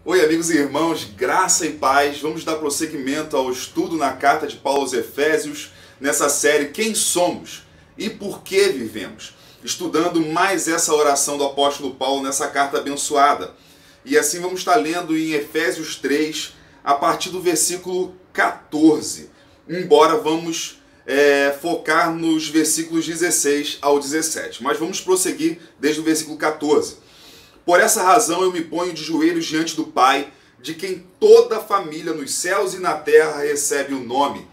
Oi, amigos e irmãos, graça e paz. Vamos dar prosseguimento ao estudo na carta de Paulo aos Efésios, nessa série Quem Somos e Por que Vivemos, estudando mais essa oração do apóstolo Paulo nessa carta abençoada. E assim vamos estar lendo em Efésios 3, a partir do versículo 14, embora vamos focar nos versículos 16 ao 17, mas vamos prosseguir desde o versículo 14. Por essa razão eu me ponho de joelhos diante do Pai, de quem toda a família nos céus e na terra recebe o nome.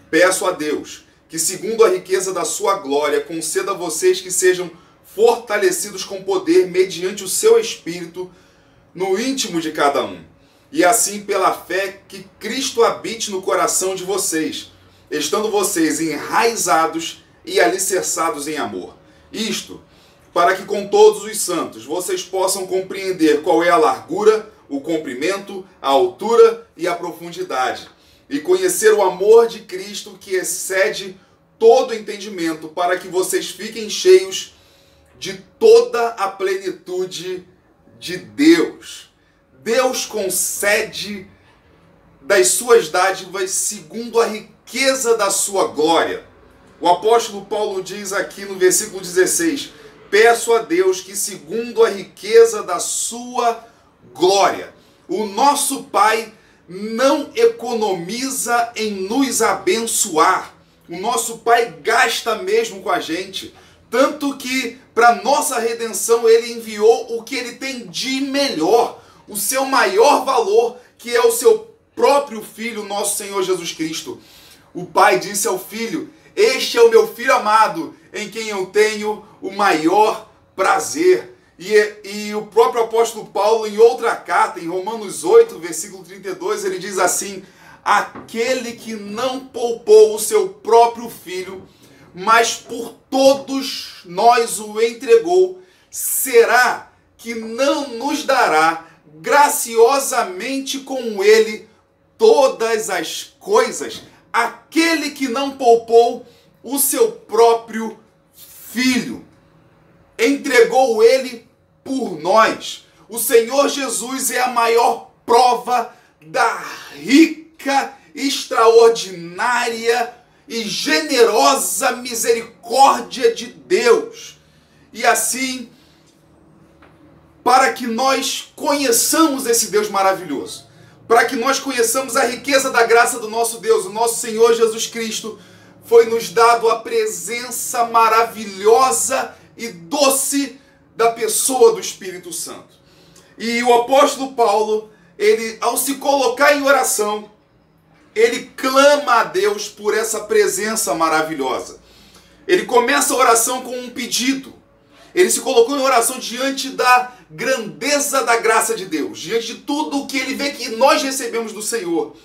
Peço a Deus que, segundo a riqueza da sua glória, conceda a vocês que sejam fortalecidos com poder mediante o seu Espírito no íntimo de cada um. E assim, pela fé, que Cristo habite no coração de vocês, estando vocês enraizados e alicerçados em amor. Isto para que com todos os santos vocês possam compreender qual é a largura, o comprimento, a altura e a profundidade, e conhecer o amor de Cristo que excede todo entendimento, para que vocês fiquem cheios de toda a plenitude de Deus. Deus concede das suas dádivas segundo a riqueza da sua glória. O apóstolo Paulo diz aqui no versículo 16: peço a Deus que, segundo a riqueza da sua glória, o nosso Pai não economiza em nos abençoar. O nosso Pai gasta mesmo com a gente, tanto que para nossa redenção Ele enviou o que Ele tem de melhor, o seu maior valor, que é o seu próprio Filho, nosso Senhor Jesus Cristo. O Pai disse ao Filho: este é o meu Filho amado, em quem eu tenho o maior prazer. E o próprio apóstolo Paulo, em outra carta, em Romanos 8, versículo 32, ele diz assim: aquele que não poupou o seu próprio Filho, mas por todos nós o entregou, será que não nos dará graciosamente com ele todas as coisas? Aquele que não poupou o seu próprio Filho, entregou ele por nós. O Senhor Jesus é a maior prova da rica, extraordinária e generosa misericórdia de Deus. E assim, para que nós conheçamos esse Deus maravilhoso, para que nós conheçamos a riqueza da graça do nosso Deus, o nosso Senhor Jesus Cristo, foi nos dado a presença maravilhosa e doce da pessoa do Espírito Santo. E o apóstolo Paulo, ele, ao se colocar em oração, ele clama a Deus por essa presença maravilhosa. Ele começa a oração com um pedido. Ele se colocou em oração diante da grandeza da graça de Deus, diante de tudo o que ele vê que nós recebemos do Senhor.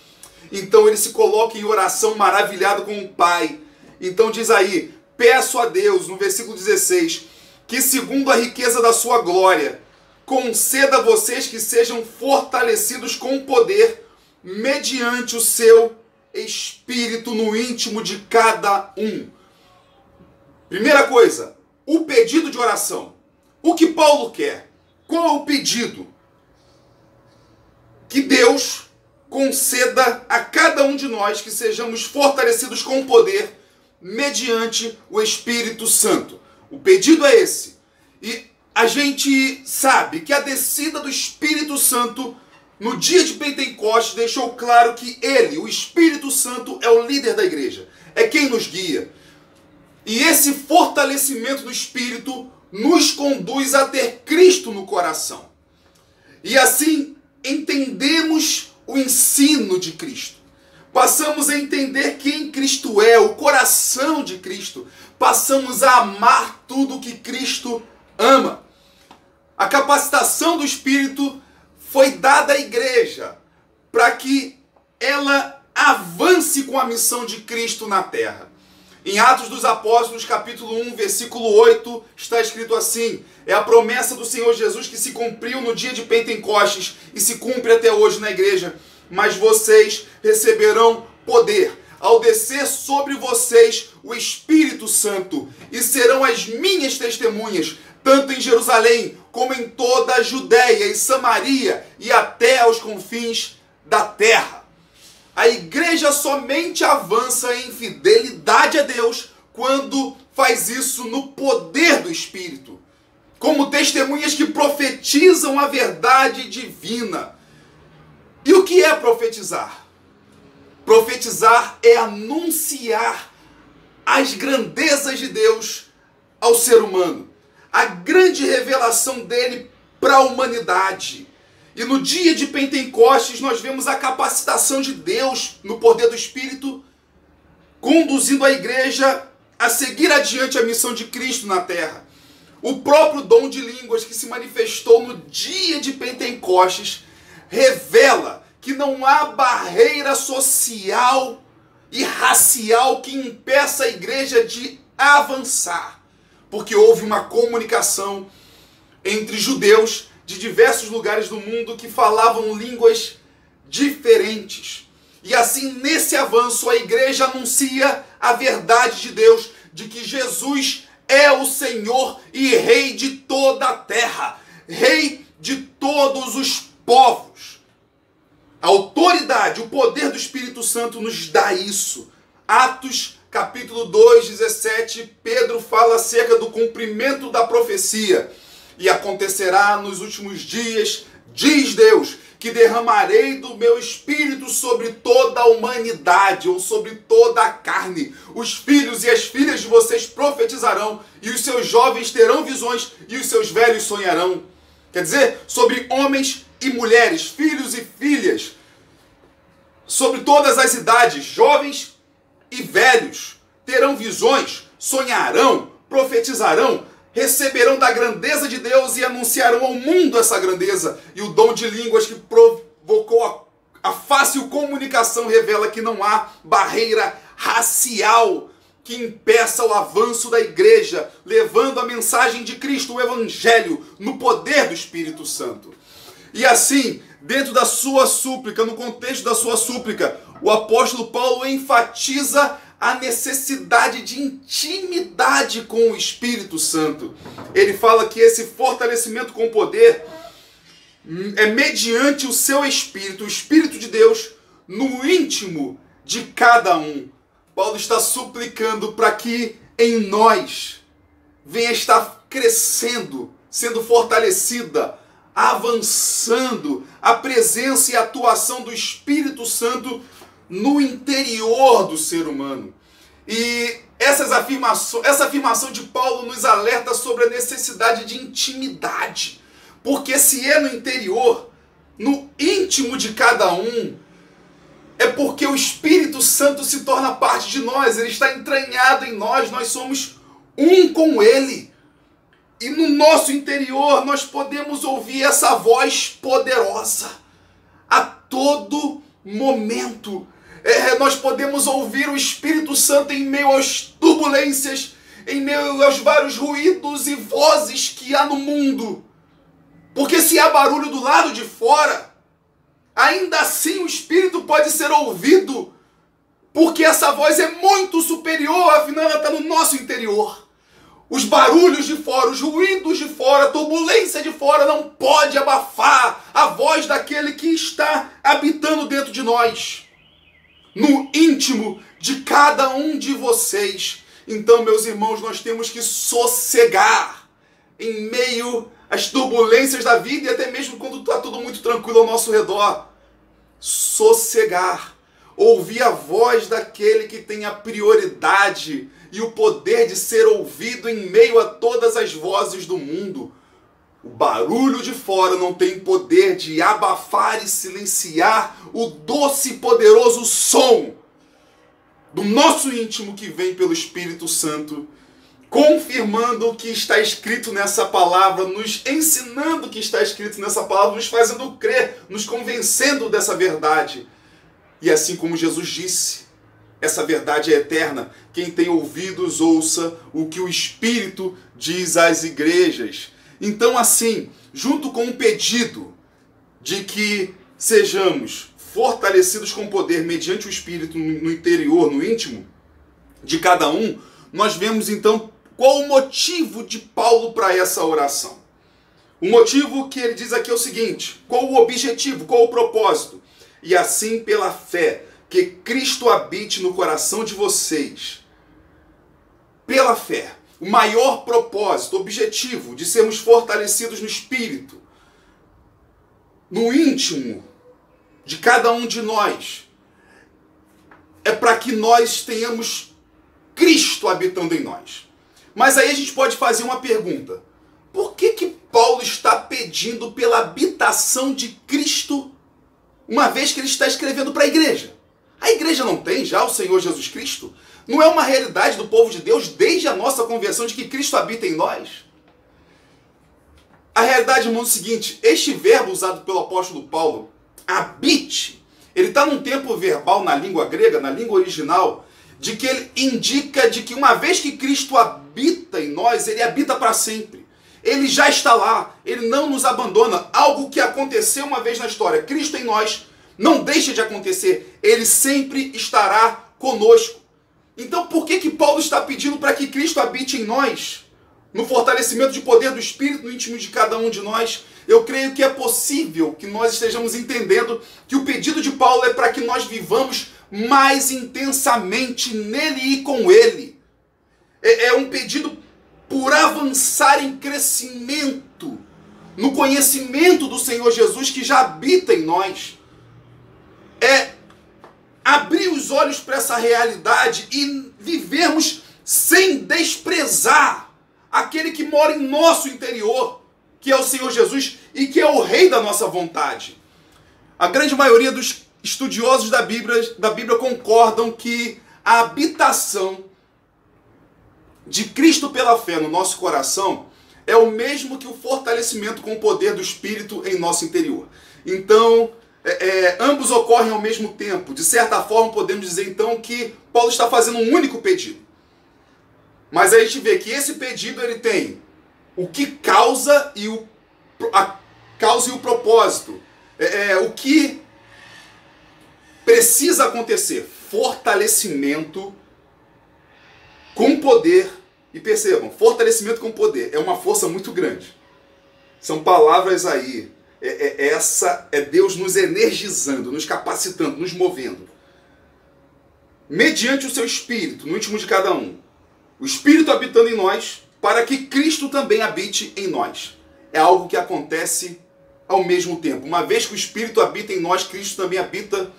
Então ele se coloca em oração maravilhado com o Pai. Então diz aí: peço a Deus, no versículo 16, que segundo a riqueza da sua glória, conceda a vocês que sejam fortalecidos com poder, mediante o seu Espírito no íntimo de cada um. Primeira coisa, o pedido de oração. O que Paulo quer? Qual é o pedido? Que Deus conceda a cada um de nós que sejamos fortalecidos com poder mediante o Espírito Santo. O pedido é esse. E a gente sabe que a descida do Espírito Santo no dia de Pentecostes deixou claro que ele, o Espírito Santo, é o líder da igreja, é quem nos guia. E esse fortalecimento do Espírito nos conduz a ter Cristo no coração. E assim entendemos o ensino de Cristo. Passamos a entender quem Cristo é, o coração de Cristo. Passamos a amar tudo que Cristo ama. A capacitação do Espírito foi dada à igreja para que ela avance com a missão de Cristo na terra. Em Atos dos Apóstolos, capítulo 1, versículo 8, está escrito assim: é a promessa do Senhor Jesus que se cumpriu no dia de Pentecostes e se cumpre até hoje na igreja. Mas vocês receberão poder ao descer sobre vocês o Espírito Santo, e serão as minhas testemunhas, tanto em Jerusalém como em toda a Judéia e Samaria e até aos confins da terra. A igreja somente avança em fidelidade a Deus quando faz isso no poder do Espírito, como testemunhas que profetizam a verdade divina. E o que é profetizar? Profetizar é anunciar as grandezas de Deus ao ser humano, a grande revelação dele para a humanidade. E no dia de Pentecostes nós vemos a capacitação de Deus no poder do Espírito, conduzindo a igreja a seguir adiante a missão de Cristo na terra. O próprio dom de línguas que se manifestou no dia de Pentecostes revela que não há barreira social e racial que impeça a igreja de avançar, porque houve uma comunicação entre judeus de diversos lugares do mundo que falavam línguas diferentes. E assim, nesse avanço, a igreja anuncia a verdade de Deus, de que Jesus é o Senhor e Rei de toda a terra, Rei de todos os povos. A autoridade, o poder do Espírito Santo nos dá isso. Atos capítulo 2, 17, Pedro fala acerca do cumprimento da profecia. E acontecerá nos últimos dias, diz Deus, que derramarei do meu Espírito sobre toda a humanidade, ou sobre toda a carne. Os filhos e as filhas de vocês profetizarão, e os seus jovens terão visões, e os seus velhos sonharão. Quer dizer, sobre homens e mulheres, filhos e filhas, sobre todas as idades, jovens e velhos, terão visões, sonharão, profetizarão, receberão da grandeza de Deus e anunciarão ao mundo essa grandeza. E o dom de línguas que provocou a fácil comunicação revela que não há barreira racial que impeça o avanço da igreja, levando a mensagem de Cristo, o Evangelho, no poder do Espírito Santo. E assim, dentro da sua súplica, no contexto da sua súplica, o apóstolo Paulo enfatiza a necessidade de intimidade com o Espírito Santo. Ele fala que esse fortalecimento com o poder é mediante o seu Espírito, o Espírito de Deus, no íntimo de cada um. Paulo está suplicando para que em nós venha estar crescendo, sendo fortalecida, avançando a presença e a atuação do Espírito Santo no interior do ser humano. E essa afirmação de Paulo nos alerta sobre a necessidade de intimidade. Porque se é no interior, no íntimo de cada um, é porque o Espírito Santo se torna parte de nós, ele está entranhado em nós, nós somos um com ele. E no nosso interior nós podemos ouvir essa voz poderosa a todo momento. Nós podemos ouvir o Espírito Santo em meio às turbulências, em meio aos vários ruídos e vozes que há no mundo. Porque se há barulho do lado de fora, ainda assim o Espírito pode ser ouvido, porque essa voz é muito superior, afinal ela está no nosso interior. Os barulhos de fora, os ruídos de fora, a turbulência de fora não pode abafar a voz daquele que está habitando dentro de nós, no íntimo de cada um de vocês. Então, meus irmãos, nós temos que sossegar em meio às turbulências da vida e até mesmo quando está tudo muito tranquilo ao nosso redor. Sossegar, ouvir a voz daquele que tem a prioridade e o poder de ser ouvido em meio a todas as vozes do mundo. O barulho de fora não tem poder de abafar e silenciar o doce e poderoso som do nosso íntimo que vem pelo Espírito Santo, confirmando o que está escrito nessa palavra, nos ensinando o que está escrito nessa palavra, nos fazendo crer, nos convencendo dessa verdade. E assim como Jesus disse, essa verdade é eterna. Quem tem ouvidos, ouça o que o Espírito diz às igrejas. Então, assim, junto com o pedido de que sejamos fortalecidos com poder mediante o Espírito no interior, no íntimo de cada um, nós vemos então Qual o motivo de Paulo para essa oração? O motivo que ele diz aqui é o seguinte: qual o objetivo, qual o propósito? E assim pela fé, que Cristo habite no coração de vocês. Pela fé, o maior propósito, objetivo de sermos fortalecidos no espírito, no íntimo de cada um de nós, é para que nós tenhamos Cristo habitando em nós. Mas aí a gente pode fazer uma pergunta: por que Paulo está pedindo pela habitação de Cristo, uma vez que ele está escrevendo para a igreja? A igreja não tem já o Senhor Jesus Cristo? Não é uma realidade do povo de Deus desde a nossa conversão de que Cristo habita em nós? A realidade, irmão, é o seguinte: este verbo usado pelo apóstolo Paulo, habite, ele está num tempo verbal na língua grega, na língua original, de que ele indica de que uma vez que Cristo habita em nós, ele habita para sempre. Ele já está lá, ele não nos abandona. Algo que aconteceu uma vez na história, Cristo em nós, não deixa de acontecer. Ele sempre estará conosco. Então por que Paulo está pedindo para que Cristo habite em nós? No fortalecimento de poder do Espírito no íntimo de cada um de nós? Eu creio que é possível que nós estejamos entendendo que o pedido de Paulo é para que nós vivamos mais intensamente nele e com ele. É um pedido por avançar em crescimento, no conhecimento do Senhor Jesus que já habita em nós. É abrir os olhos para essa realidade e vivermos sem desprezar aquele que mora em nosso interior, que é o Senhor Jesus e que é o Rei da nossa vontade. A grande maioria dos estudiosos da Bíblia concordam que a habitação de Cristo pela fé no nosso coração é o mesmo que o fortalecimento com o poder do Espírito em nosso interior. Então, ambos ocorrem ao mesmo tempo. De certa forma, podemos dizer então que Paulo está fazendo um único pedido. Mas aí a gente vê que esse pedido ele tem o que causa e a causa e o propósito. O que precisa acontecer? Fortalecimento com poder. E percebam, fortalecimento com poder é uma força muito grande. São palavras aí. Essa é Deus nos energizando, nos capacitando, nos movendo. Mediante o seu Espírito, no íntimo de cada um. O Espírito habitando em nós, para que Cristo também habite em nós. É algo que acontece ao mesmo tempo. Uma vez que o Espírito habita em nós, Cristo também habita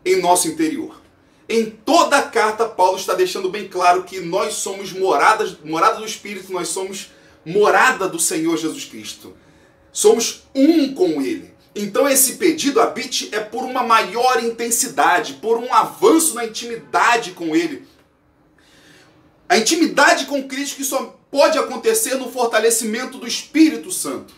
em nosso interior. Em toda a carta, Paulo está deixando bem claro que nós somos morada do Espírito, nós somos morada do Senhor Jesus Cristo. Somos um com Ele. Então esse pedido, habite, é por uma maior intensidade, por um avanço na intimidade com Ele. A intimidade com Cristo que só pode acontecer no fortalecimento do Espírito Santo.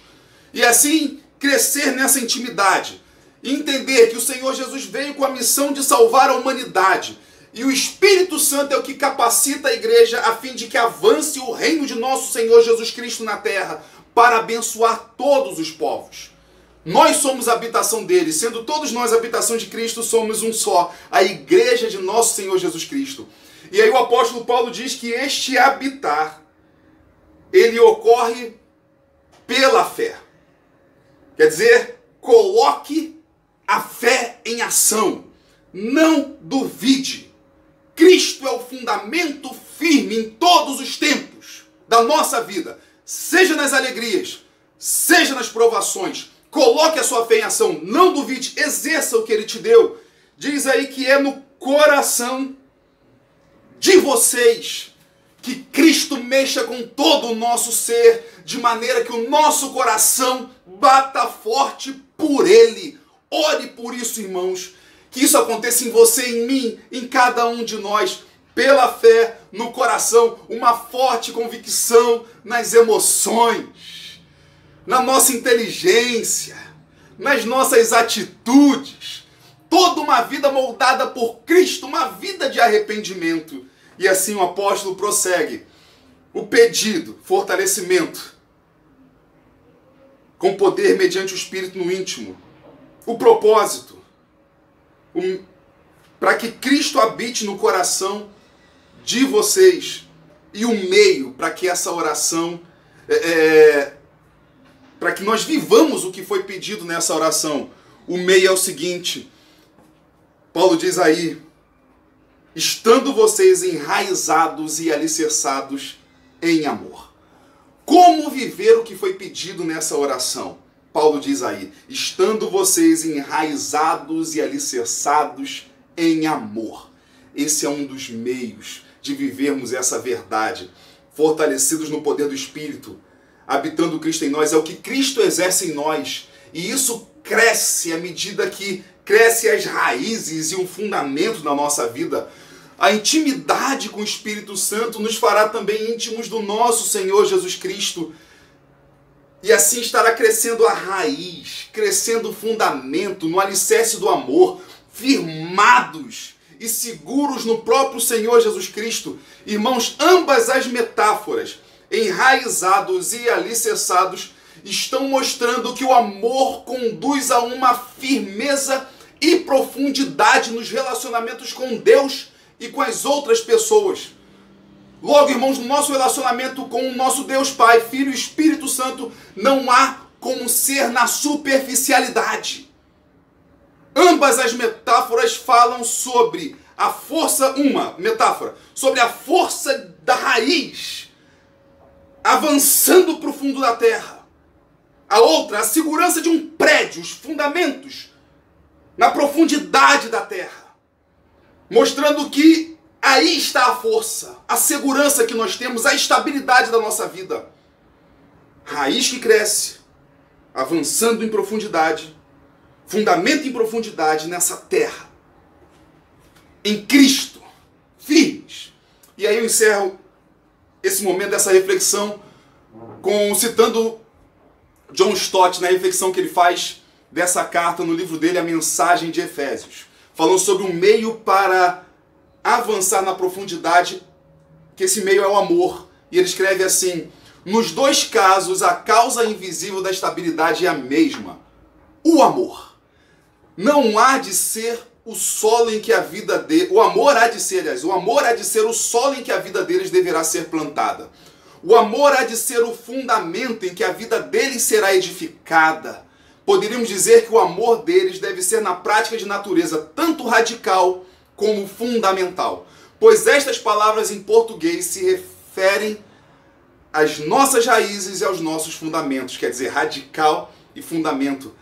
E assim, crescer nessa intimidade. E entender que o Senhor Jesus veio com a missão de salvar a humanidade. E o Espírito Santo é o que capacita a igreja a fim de que avance o reino de nosso Senhor Jesus Cristo na terra, para abençoar todos os povos. Nós somos a habitação dele, sendo todos nós a habitação de Cristo, somos um só, a igreja de nosso Senhor Jesus Cristo. E aí o apóstolo Paulo diz que este habitar, ele ocorre pela fé. Quer dizer, coloque a fé em ação. Não duvide. Cristo é o fundamento firme em todos os tempos da nossa vida. Seja nas alegrias, seja nas provações. Coloque a sua fé em ação. Não duvide. Exerça o que ele te deu. Diz aí que é no coração de vocês que Cristo mexa com todo o nosso ser, de maneira que o nosso coração bata forte por Ele. Ore por isso, irmãos, que isso aconteça em você, em mim, em cada um de nós, pela fé no coração, uma forte convicção nas emoções, na nossa inteligência, nas nossas atitudes, toda uma vida moldada por Cristo, uma vida de arrependimento. E assim o apóstolo prossegue. O pedido, fortalecimento, com poder mediante o Espírito no íntimo. O propósito, para que Cristo habite no coração de vocês. e o meio para que essa oração, para que nós vivamos o que foi pedido nessa oração. O meio é o seguinte, Paulo diz aí, estando vocês enraizados e alicerçados em amor. Como viver o que foi pedido nessa oração? Paulo diz aí, estando vocês enraizados e alicerçados em amor. Esse é um dos meios de vivermos essa verdade, fortalecidos no poder do Espírito, habitando Cristo em nós. É o que Cristo exerce em nós. E isso cresce à medida que cresce as raízes e o fundamento da nossa vida. A intimidade com o Espírito Santo nos fará também íntimos do nosso Senhor Jesus Cristo. E assim estará crescendo a raiz, crescendo o fundamento, no alicerce do amor, firmados e seguros no próprio Senhor Jesus Cristo. Irmãos, ambas as metáforas, enraizados e alicerçados, estão mostrando que o amor conduz a uma firmeza e profundidade nos relacionamentos com Deus e com as outras pessoas. Logo, irmãos, no nosso relacionamento com o nosso Deus Pai, Filho e Espírito Santo, não há como ser na superficialidade. Ambas as metáforas falam sobre a força, uma metáfora, sobre a força da raiz, avançando para o fundo da terra. A outra, a segurança de um prédio, os fundamentos, na profundidade da terra. Mostrando que aí está a força, a segurança que nós temos, a estabilidade da nossa vida. Raiz que cresce, avançando em profundidade, fundamento em profundidade nessa terra. Em Cristo, firmes. E aí eu encerro esse momento dessa reflexão citando John Stott na reflexão que ele faz dessa carta no livro dele, A Mensagem de Efésios. Falando sobre um meio para avançar na profundidade, que esse meio é o amor. E ele escreve assim, nos dois casos a causa invisível da estabilidade é a mesma, o amor. Não há de ser o solo em que a vida deles... O amor há de ser, aliás, o amor há de ser o solo em que a vida deles deverá ser plantada. O amor há de ser o fundamento em que a vida deles será edificada. Poderíamos dizer que o amor deles deve ser na prática de natureza tanto radical como fundamental. Pois estas palavras em português se referem às nossas raízes e aos nossos fundamentos. Quer dizer, radical e fundamento.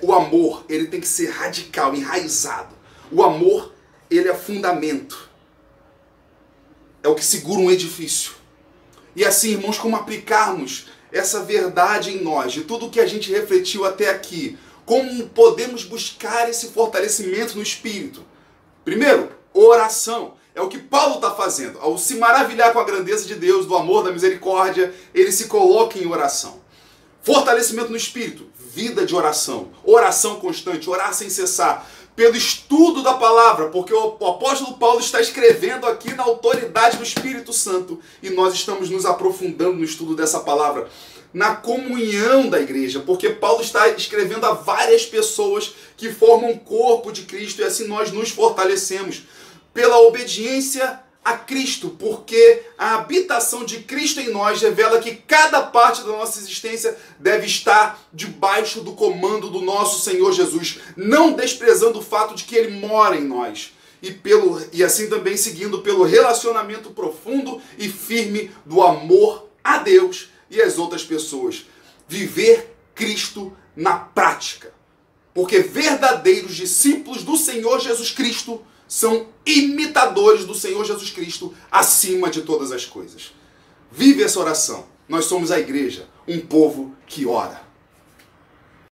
O amor, ele tem que ser radical, enraizado. O amor, ele é fundamento. É o que segura um edifício. E assim, irmãos, como aplicarmos essa verdade em nós, de tudo que a gente refletiu até aqui, como podemos buscar esse fortalecimento no Espírito? Primeiro, oração. É o que Paulo está fazendo. Ao se maravilhar com a grandeza de Deus, do amor, da misericórdia, ele se coloca em oração. Fortalecimento no Espírito, vida de oração, oração constante, orar sem cessar, pelo estudo da palavra, porque o apóstolo Paulo está escrevendo aqui na autoridade do Espírito Santo e nós estamos nos aprofundando no estudo dessa palavra, na comunhão da igreja, porque Paulo está escrevendo a várias pessoas que formam o corpo de Cristo e assim nós nos fortalecemos pela obediência a Cristo, porque a habitação de Cristo em nós revela que cada parte da nossa existência deve estar debaixo do comando do nosso Senhor Jesus, não desprezando o fato de que Ele mora em nós, e assim também seguindo pelo relacionamento profundo e firme do amor a Deus e às outras pessoas. Viver Cristo na prática, porque verdadeiros discípulos do Senhor Jesus Cristo são imitadores do Senhor Jesus Cristo acima de todas as coisas. Vive essa oração. Nós somos a igreja, um povo que ora.